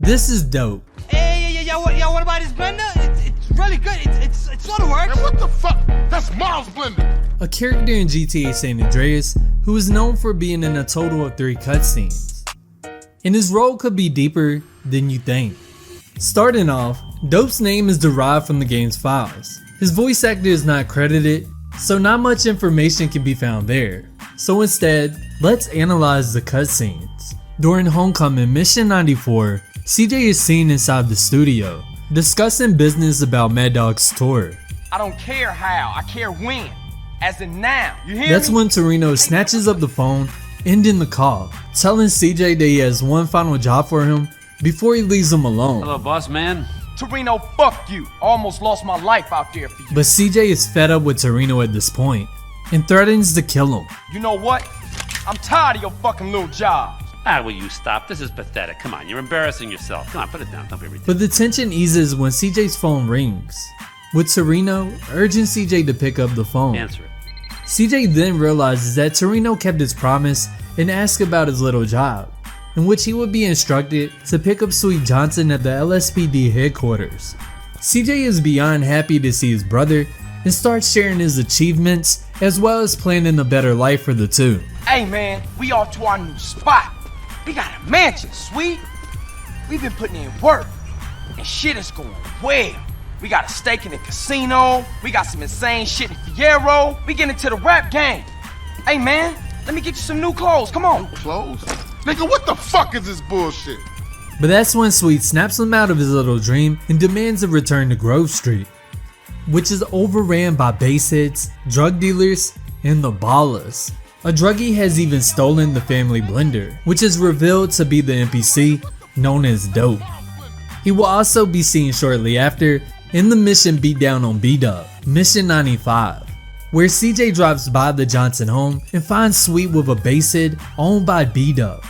This is dope. Hey, what about this blender? It's really good. It sort of works. Man, what the fuck? That's Miles' blender. A character in GTA San Andreas who is known for being in a total of 3 cutscenes. And his role could be deeper than you think. Starting off, Dope's name is derived from the game's files. His voice actor is not credited, so not much information can be found there. So instead, let's analyze the cutscenes. During Homecoming Mission 94, CJ is seen inside the studio, discussing business about Mad Dog's tour. I don't care how, I care when. As in now, you hear That's me? when Torino snatches up the phone, ending the call, telling CJ that he has one final job for him before he leaves him alone. Hello, boss man. Torino, fuck you. Almost lost my life out there for you. But CJ is fed up with Torino at this point and threatens to kill him. You know what? I'm tired of your fucking little job. Will you stop? This is pathetic. Come on, you're embarrassing yourself. Come on, put it down. Don't be ridiculous. But the tension eases when CJ's phone rings, with Torino urging CJ to pick up the phone. Answer it. CJ then realizes that Torino kept his promise and asks about his little job, in which he would be instructed to pick up Sweet Johnson at the LSPD headquarters. CJ is beyond happy to see his brother and starts sharing his achievements as well as planning a better life for the two. Hey man, we off to our new spot. We got a mansion, Sweet. We've been putting in work, and shit is going well. We got a stake in the casino. We got some insane shit in Fierro. We get into the rap game. Hey man, let me get you some new clothes. Come on. Clothes? Nigga, what the fuck is this bullshit? But that's when Sweet snaps him out of his little dream and demands a return to Grove Street, which is overran by baseheads, drug dealers, and the ballers. A druggie has even stolen the family blender, which is revealed to be the NPC known as Dope. He will also be seen shortly after in the mission Beatdown on B-Dub, Mission 95, where CJ drives by the Johnson home and finds Sweet with a basehead owned by B-Dub.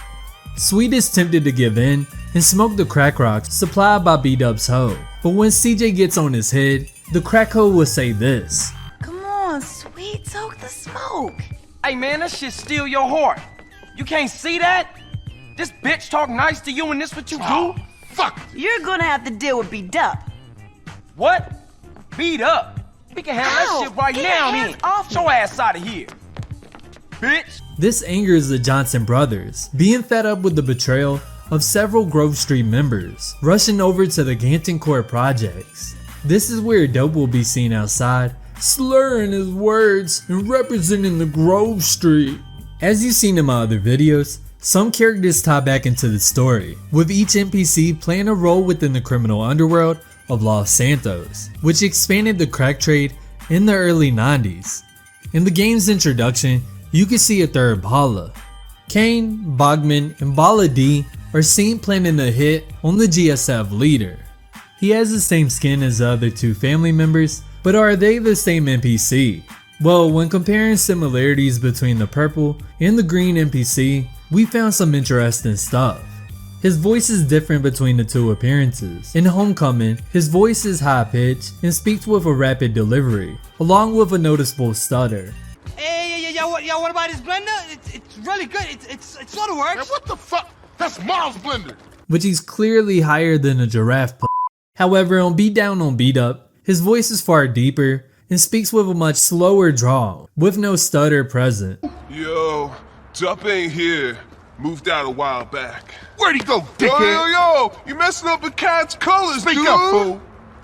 Sweet is tempted to give in and smoke the crack rocks supplied by B-Dub's hoe, but when CJ gets on his head, the crack hoe will say this. Come on, Sweet, soak the smoke. Hey man, that shit steal your heart. You can't see that? This bitch talk nice to you and this what you do? Fuck! You're gonna have to deal with B-Dub. What? Beat up? We can handle Ow, that shit right get now your then. hands off me. Show ass out of here. Bitch. This angers the Johnson brothers, being fed up with the betrayal of several Grove Street members, rushing over to the Ganton Court projects. This is where Dope will be seen outside, slurring his words and representing the Grove Street. As you've seen in my other videos, some characters tie back into the story, with each NPC playing a role within the criminal underworld of Los Santos, which expanded the crack trade in the early 90s. In the game's introduction, you can see a third Bala. Kane, Bogman, and Bala D are seen planning a hit on the GSF leader. He has the same skin as the other 2 family members, but are they the same NPC? Well, when comparing similarities between the purple and the green NPC, we found some interesting stuff. His voice is different between the 2 appearances. In Homecoming, his voice is high-pitched and speaks with a rapid delivery, along with a noticeable stutter. Hey, what about this blender? It's really good. It sort of works. Man, what the fuck? That's Miles' blender. Which he's clearly higher than a giraffe. However, on Beatdown on Beat-Up, his voice is far deeper and speaks with a much slower drawl, with no stutter present. Yo, Dup ain't here. Moved out a while back. Where'd he go, dickhead? Yo, you messing up the cat's colors, Speak dude. up, fool.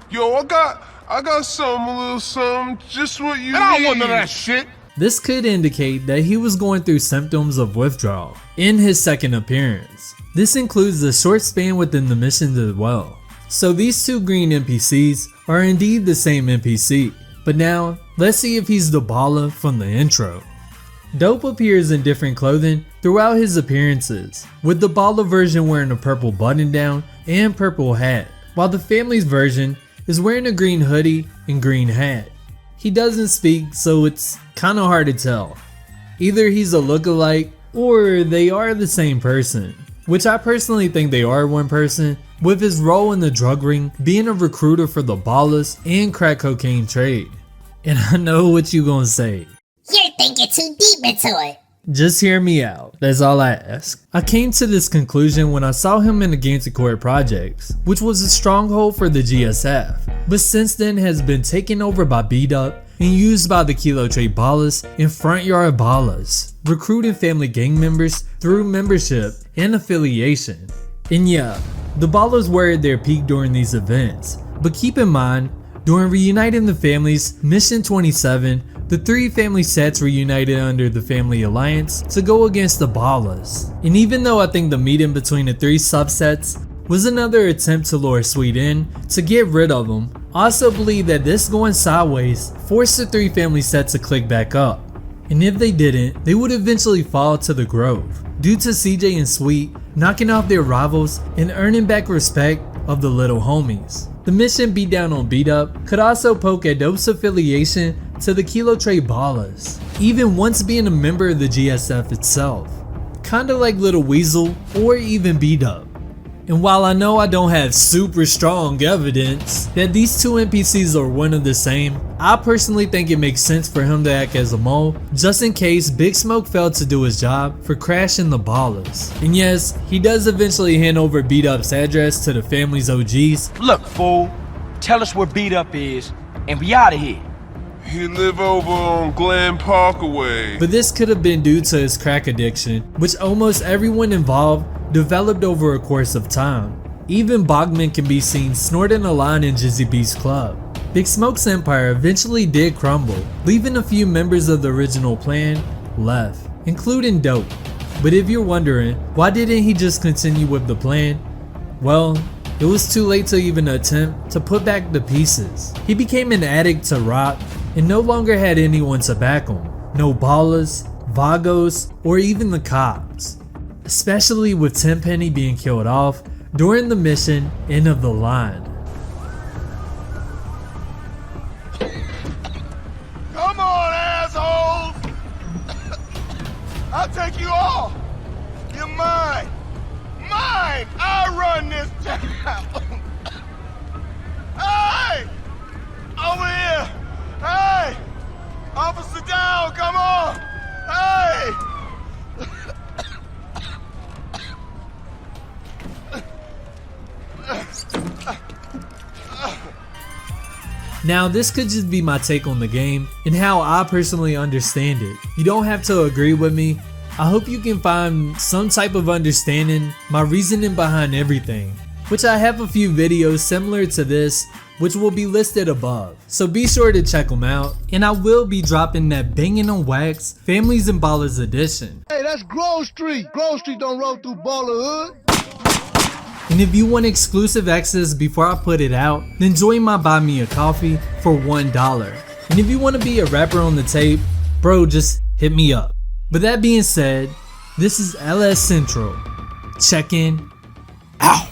Yo, I got something, a little something, just what you And I need. don't want none of that shit. This could indicate that he was going through symptoms of withdrawal in his second appearance. This includes the short span within the missions as well. So these 2 green NPCs are indeed the same NPC. But now, let's see if he's the Bala from the intro. Dope appears in different clothing throughout his appearances, with the Bala version wearing a purple button down and purple hat, while the family's version is wearing a green hoodie and green hat. He doesn't speak, so it's kinda hard to tell. Either he's a lookalike or they are the same person, which I personally think they are one person, with his role in the drug ring being a recruiter for the Ballas and crack cocaine trade. And I know what you gonna say. You're thinking too deep into it. Just hear me out, that's all I ask. I came to this conclusion when I saw him in the Gantic Court projects, which was a stronghold for the GSF, but since then has been taken over by B-Dup and used by the Kilo Trade Ballas and Front Yard Ballas, recruiting family gang members through membership and affiliation. And yeah, the Ballas were at their peak during these events, but keep in mind, during Reuniting the Families Mission 27, the three family sets reunited under the Family Alliance to go against the Ballas. And even though I think the meeting between the three subsets was another attempt to lure Sweet in to get rid of him, I also believe that this going sideways forced the three family sets to click back up. And if they didn't, they would eventually fall to the Grove, due to CJ and Sweet knocking off their rivals and earning back respect of the little homies. The mission beatdown on B-Dup could also poke at Dope's affiliation to the Kilo Trade Ballas, even once being a member of the GSF itself, kinda like Little Weasel or even B-Dup. And while I know I don't have super strong evidence that these two NPCs are one of the same, I personally think it makes sense for him to act as a mole just in case Big Smoke failed to do his job for crashing the Ballas. And yes, he does eventually hand over B-Dup's address to the family's OGs. Look, fool, tell us where B-Dup is, and we out of here. He live over on Glen Parkway. But this could have been due to his crack addiction, which almost everyone involved developed over a course of time. Even Bogman can be seen snorting a line in Jizzy B's club. Big Smoke's empire eventually did crumble, leaving a few members of the original plan left, including Dope. But if you're wondering, why didn't he just continue with the plan? Well, it was too late to even attempt to put back the pieces. He became an addict to rock and no longer had anyone to back him. No Ballas, Vagos, or even the cops. Especially with Tenpenny being killed off during the mission End of the Line. Come on, assholes! I'll take you all! You're mine! Mine! I run this town! Hey! Over here! Hey! Officer down, come on! Hey! Now this could just be my take on the game and how I personally understand it. You don't have to agree with me. I hope you can find some type of understanding my reasoning behind everything, which I have a few videos similar to this which will be listed above, so be sure to check them out. And I will be dropping that Bangin' on Wax Families and Ballas edition. Hey, that's Grove Street. Grove Street don't roll through Baller Hood. And if you want exclusive access before I put it out, then join my Buy Me a Coffee for $1. And if you want to be a rapper on the tape, bro, just hit me up. But that being said, this is LS Central. Check in. Out.